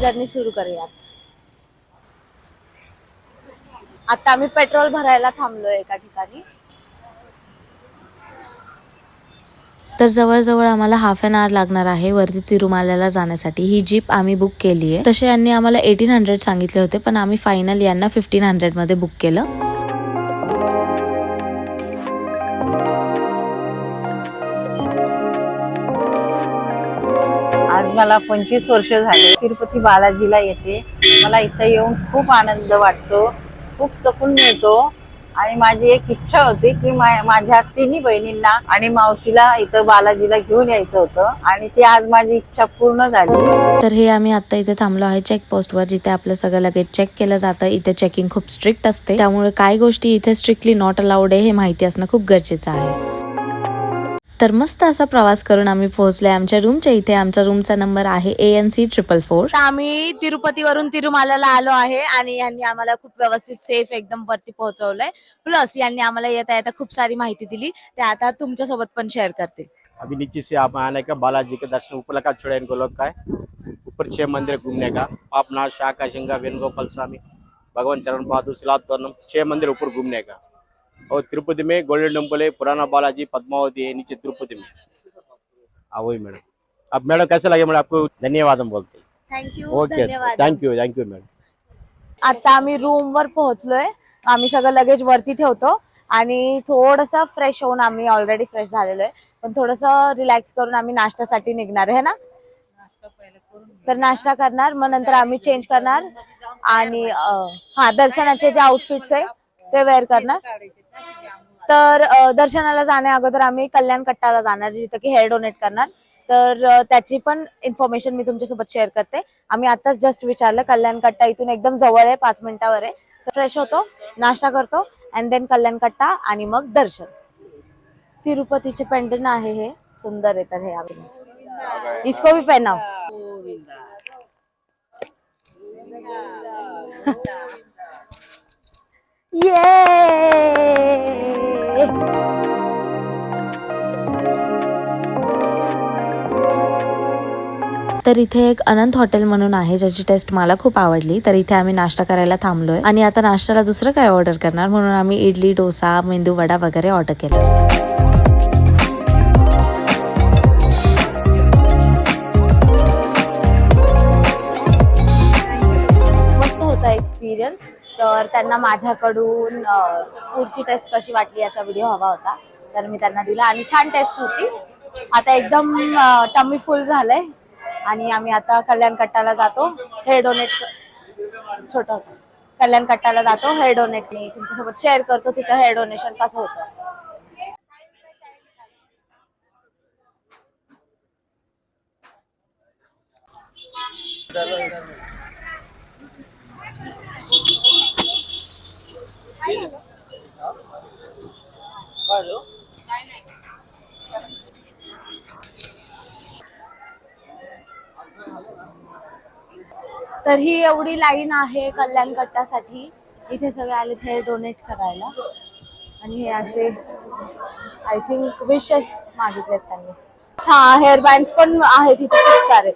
Journey सुरू करूयात. आता आम्ही पेट्रोल भरायला थांबलोय एका ठिकाणी. तर जवळजवळ आम्हाला हाफ एन आवर लागणार आहे वरती तिरुमाल्याला जाण्यासाठी. ही जीप आम्ही बुक केली आहे. तसे यांनी आम्हाला 1800 सांगितले होते, पण आम्ही फायनल यांना 1500 मध्ये बुक केलं. आज मला 25 वर्ष झाले तिरुपती बालाजीला येते. मला इथं येऊन खूप आनंद वाटतो, खूप सकून मिळतो. आणि माझी एक इच्छा होती की माझ्या तिन्ही बहिणींना आणि मावशीला इथं बालाजीला घेऊन यायचं होतं, आणि ती आज माझी इच्छा पूर्ण झाली. तर हे आम्ही आता इथे थांबलो आहे चेक पोस्टवर, जिथे आपलं सगळं लगेच चेक केलं जातं. इथे चेकिंग खूप स्ट्रिक्ट असते, त्यामुळे काही गोष्टी इथे स्ट्रिक्टली नॉट अलाउड आहे हे माहिती असणं खूप गरजेचं आहे. तर मस्त असा प्रवास करून आम्ही पोहोचलोय आमच्या रूमच्या इथे. आमच्या रूमचा नंबर आहे ANC 444. आम्ही तिरुपतीवरून तिरुमालाला आलो आहे आणि यांनी आम्हाला खूप व्यवस्थित सेफ एकदम वरती पोहोचवलंय. प्लस यांनी आम्हाला येता येता खूप सारी माहिती दिली, ते आता तुमच्या सोबत पण शेअर करतील. अभी नीचे से आप आने का बालाजी के दर्शन ऊपर का छोड़ा इनको लोग का है। ऊपर 6 मंदिर घूमने का, पापनाथ, शाखा सिंगा, वेणुगोपाल स्वामी, भगवान चरण बहादुर, सिलातोरनम, 6 मंदिर ऊपर घूमने का। और तिरुपति में गोल्डन टेम्पल है, पुराना बालाजी, पद्मावती है नीचे तिरुपति में। हाँ वही मैडम। अब मैडम कैसे लगे मैडम आपको? धन्यवाद हम बोलते हैं। थँक्यू. ओके, धन्यवाद. Thank you madam. आता आम्ही रूम वर पोहोचलोय. आम्ही सगळं लगेज वरती ठेवतो आणि थोडस फ्रेश होऊन, आम्ही ऑलरेडी फ्रेश झालेलो आहे, पण थोडस रिलॅक्स करून आम्ही नाश्त्यासाठी निघणार आहे ना. तर नाश्ता करणार, मग नंतर आम्ही चेंज करणार आणि दर्शनाचे जे आउटफिट्स आहे ते वेअर करणार. तर दर्शनाला जाण्या अगोदर आम्ही कल्याण कट्टाला जाणार, जिथे की हेअर डोनेट करणार. तर त्याची पण इन्फॉर्मेशन मी तुमच्यासोबत शेअर करते. आम्ही आताच जस्ट विचारलं, कल्याण कट्टा इथून एकदम जवळ आहे, 5 मिनिटावर आहे. तर फ्रेश होतो, नाश्ता करतो अँड देन कल्याण कट्टा आणि मग दर्शन. तिरुपतीचे पेंडन आहे हे, सुंदर आहे. तर हे आम्ही इसको भी पहनाओ. तर इथे एक अनंत हॉटेल म्हणून आहे, ज्याची टेस्ट मला खूप आवडली. तर इथे आम्ही नाश्ता करायला थांबलोय आणि आता नाश्त्याला दुसरं काय ऑर्डर करणार, म्हणून आम्ही इडली, डोसा, मेंदू वडा वगैरे ऑर्डर केला. मस्त होता एक्सपिरियन्स. तर त्यांना माझ्याकडून फूडची टेस्ट कशी वाटली याचा व्हिडिओ हवा होता, तर मी त्यांना दिला आणि छान टेस्ट होती. आता एकदम टमी फुल झालंय आणि आम्ही आता कल्याण कट्टाला जातो. हेअर डोनेट छोटं कल्याण कट्टाला जातो, हेअर डोनेट मी तुमच्यासोबत शेअर करतो तिथं हेअर डोनेशन कसं होतं. तर ही एवढी लाईन आहे कल्याण कट्टासाठी. इथे सगळे आले हेअर डोनेट करायला आणि हे असे आय थिंक विशेस मागितलेत त्यांनी. हेअर बँड्स पण आहेत इथे खूप सारे,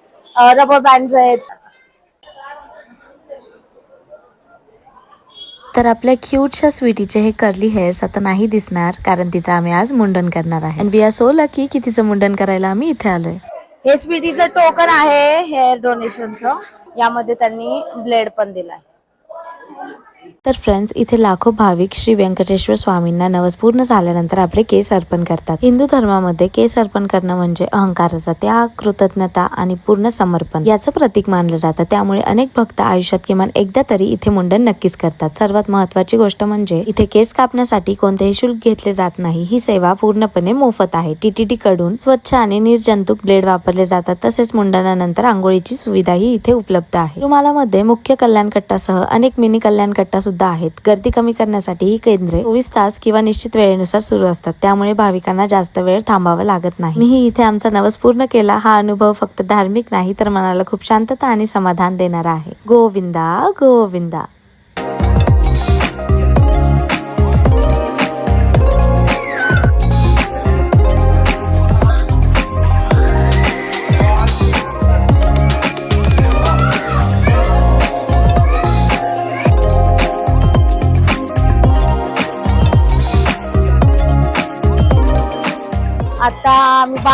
रबर बँड्स आहेत. तर आपल्या क्यूटच्या स्वीटीचे हे कर्ली हेअर्स आता नाही दिसणार, कारण तिचं आम्ही आज मुंडन करणार आहे. And we are so lucky की तिचं मुंडन करायला आम्ही इथे आलोय. हे स्वीटीचं टोकन आहे हेअर डोनेशनचं. यामध्ये त्यांनी ब्लेड पण दिलाय. तर फ्रेंड्स, इथे लाखो भाविक श्री व्यंकटेश्वर स्वामींना नवस पूर्ण झाल्यानंतर आपले केस अर्पण करतात. हिंदू धर्मामध्ये केस अर्पण करणं म्हणजे अहंकाराचा त्याग, कृतज्ञता आणि पूर्ण समर्पण याचं प्रतीक मानलं जातं. त्यामुळे अनेक भक्त आयुष्यात किमान एकदा तरी इथे मुंडन नक्कीच करतात. सर्वात महत्त्वाची गोष्ट म्हणजे इथे केस कापण्यासाठी कोणतेही शुल्क घेतले जात नाही. ही सेवा पूर्णपणे मोफत आहे. TTD कडून स्वच्छ आणि निर्जंतुक ब्लेड वापरले जातात. तसेच मुंडनानंतर आंघोळीची सुविधाही इथे उपलब्ध आहे. रुमालामध्ये मुख्य कल्याण कट्टासह अनेक मिनी कल्याण कट्टा सुद्धा आहेत. गर्दी कमी करण्यासाठी ही केंद्रे 24 तास किंवा निश्चित वेळेनुसार सुरू असतात. त्यामुळे भाविकांना जास्त वेळ थांबावं लागत नाही. मीही इथे आमचा नवस पूर्ण केला. हा अनुभव फक्त धार्मिक नाही, तर मनाला खूप शांतता आणि समाधान देणारा आहे. गोविंदा गोविंदा.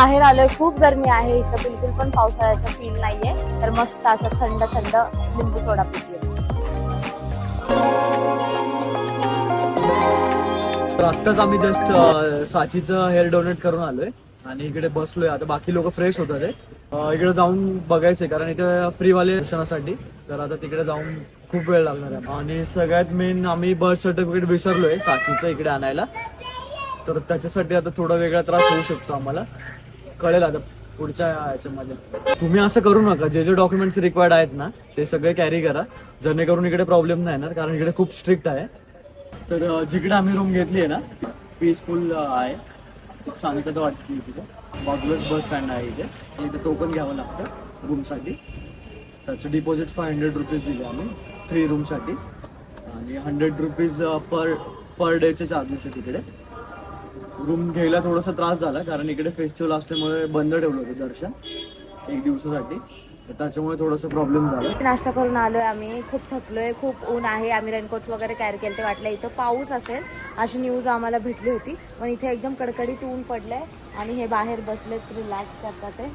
बाहेर आलोय, खूप गरमी आहे इथं, बिलकुल पण पावसाळ्याचा फील नाहीये. तर मस्त असं थंड थंड लिंबू सोडा पितोय. तर आत्ताच आम्ही जस्ट साचीचं हेअर डोनेट करून आलोय आणि इकडे बसलोय. आता बाकी लोक फ्रेश होतात आहे. इकडे जाऊन बघायचंय कारण इथे फ्रीवाले दर्शनासाठी. तर आता तिकडे जाऊन खूप वेळ लागणार आहे. आणि सगळ्यात मेन आम्ही बर्थ सर्टिफिकेट विसरलोय साचीचं इकडे आणायला. तर त्याच्यासाठी आता थोडा वेगळा त्रास होऊ शकतो आम्हाला, कळेल आता पुढच्या याच्यामध्ये. तुम्ही असं करू नका, जे जे डॉक्युमेंट्स रिक्वायर्ड आहेत ना ते सगळे कॅरी करा, जेणेकरून इकडे प्रॉब्लेम नाही येणार, कारण इकडे खूप स्ट्रिक्ट आहे. तर जिकडे आम्ही रूम घेतली आहे ना पीसफुल आहे, खूप शांतता वाटते तिथे. बाजूलाच बस स्टँड आहे इथे. इथे टोकन घ्यावं लागतं रूमसाठी. त्याचं डिपॉझिट 500 रुपीज दिले आम्ही 3 रूमसाठी. आणि 100 रुपीज पर डेचे चार्जेस आहे तिकडे. रूम घ्यायला थोडासा त्रास झाला कारण इकडे फेस्टिवल असल्यामुळे बंद ठेवलं होतं दर्शन 1 दिवसासाठी. तर त्याच्यामुळे थोडासा प्रॉब्लेम झाला. नाश्ता करून आलोय आम्ही, खूप थकलोय, खूप ऊन आहे. आम्ही रेनकोट्स वगैरे कॅरी केले, ते वाटलं इथं पाऊस असेल अशी न्यूज आम्हाला भेटली होती, पण इथे एकदम कडकडीत ऊन पडलंय. आणि हे बाहेर बसलेत, रिलॅक्स करतात ते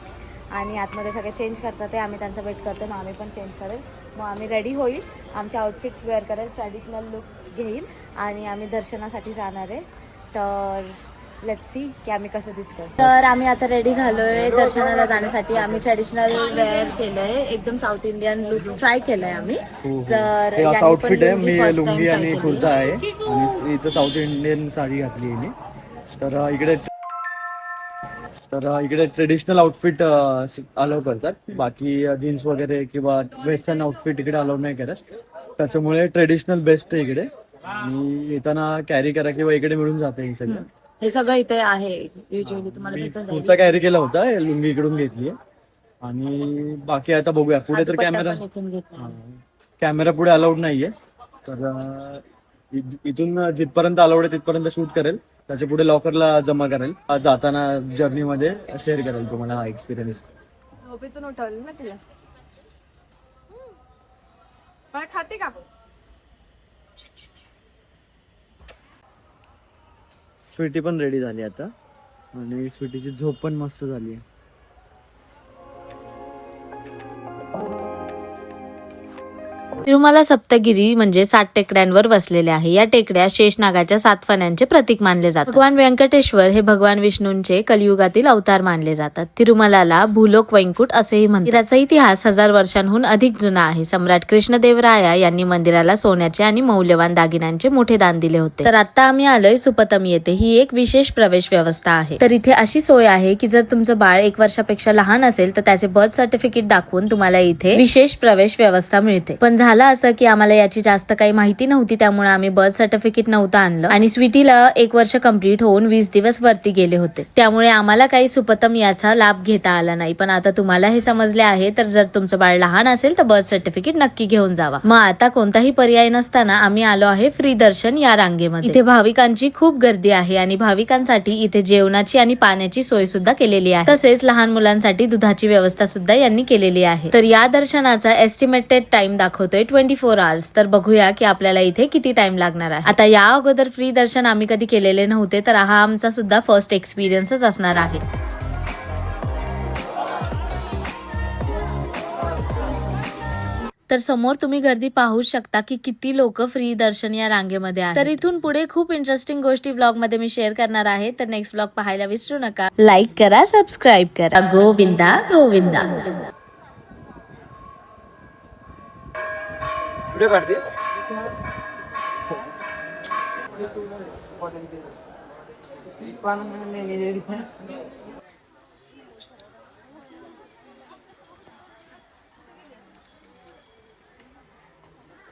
आणि आतमध्ये सगळे चेंज करतात ते. आम्ही त्यांचा वेट करतो, मग आम्ही पण चेंज करेल. मग आम्ही रेडी होईल, आमचे आउटफिट्स वेअर करेल, ट्रॅडिशनल लुक घेईल आणि आम्ही दर्शनासाठी जाणार आहे. तर लेट्स सी की आम्ही कसं दिसतोय. तर आम्ही आता रेडी झालोय दर्शनाला जाण्यासाठी. आम्ही ट्रेडिशनल वेअर केलंय, एकदम साऊथ इंडियन लुक ट्राय केलंय आम्ही. तर हे असं आउटफिट आहे. मी first time लुंगी try आणि केली. कुर्ता आहे आणि इथं साऊथ इंडियन साडी घातली हिने. तर इकडे ट्रेडिशनल आउटफिट अलाव करतात, बाकी जीन्स वगैरे किंवा वेस्टर्न आउटफिट इकडे अलाव नाही करत. त्याच्यामुळे ट्रेडिशनल बेस्ट आहे इकडे. आणि येताना कॅरी करा किंवा इकडे मिळून जाते हे सगळं. हे सगळं इथे आहे, युजली तुम्हाला मी भेटून जाईल. कुर्ता कॅरी केला होता, लुंगी इकडून घेतली आणि बाकी आता बघूया पुढे. तर दुपट्टा पण इथून घेतला. कॅमेरा पुढे अलाउड नाहीये. तर इथून जिथपर्यंत अलाउड आहे तिथपर्यंत शूट करेल, त्याच्या पुढे लॉकरला जमा करेल. जाताना जर्नीमध्ये शेअर करेल तुम्हाला हा एक्सपिरियन्स. झोपेतून उठवलं ना तिला. पण खाते का? स्वीटी पण रेडी झाली आता आणि स्वीटीची झोप पण मस्त झाली आहे. तिरुमला सप्तगिरी म्हणजे 7 टेकड्यांवर वसलेले आहे. या टेकड्या शेषनागाच्या 7 फण्यांचे प्रतीक मानले जातात. भगवान व्यंकटेश्वर हे भगवान विष्णूंचे कलियुगातील अवतार मानले जातात. तिरुमलाला भूलोक वैकुंठ असेही म्हणतात. मंदिराचा इतिहास 1000 वर्षांहून अधिक जुना आहे. सम्राट कृष्णदेवराया यांनी मंदिराला सोन्याचे आणि मौल्यवान दागिन्यांचे मोठे दान दिले होते. तर आता आम्ही आलोय सुपतम येथे. ही एक विशेष प्रवेश व्यवस्था आहे. तर इथे अशी सोय आहे की जर तुमचं बाळ 1 वर्षापेक्षा लहान असेल तर त्याचे बर्थ सर्टिफिकेट दाखवून तुम्हाला इथे विशेष प्रवेश व्यवस्था मिळते. पण झालं असं की आम्हाला याची जास्त काही माहिती नव्हती, त्यामुळे आम्ही बर्थ सर्टिफिकेट नव्हतं आणलं आणि स्वीटीला 1 वर्ष कंप्लीट होऊन 20 दिवस वरती गेले होते. त्यामुळे आम्हाला काही सुपतम याचा लाभ घेता आला नाही. पण आता तुम्हाला हे समजले आहे, तर जर तुमचं बाळ लहान असेल तर बर्थ सर्टिफिकेट नक्की घेऊन जावा. मग आता कोणताही पर्याय नसताना आम्ही आलो आहे फ्री दर्शन या रांगेमध्ये. इथे भाविकांची खूप गर्दी आहे आणि भाविकांसाठी इथे जेवणाची आणि पाण्याची सोय सुद्धा केलेली आहे. तसेच लहान मुलांसाठी दुधाची व्यवस्था सुद्धा यांनी केलेली आहे. तर या दर्शनाचा एस्टिमेटेड टाइम दाखवतोय 24 आवर्स. तर बघूया की आपल्याला इथे किती टाइम लागणार आहे. आता या अगोदर फ्री दर्शन आम्ही कधी केलेले नव्हते, तर हा आमचा सुद्धा फर्स्ट एक्सपिरियन्सच असणार आहे. तर समोर तुम्ही गर्दी पाहू शकता की किती लोक फ्री दर्शन या रांगेमध्ये आहेत. तर इथून पुढे खूप इंटरेस्टिंग गोष्टी ब्लॉग मध्ये मी शेअर करणार आहे. तर नेक्स्ट ब्लॉग पाहायला विसरू नका. लाईक करा, सबस्क्राईब करा. गोविंदा गोविंदा. व्हिडिओ काढते.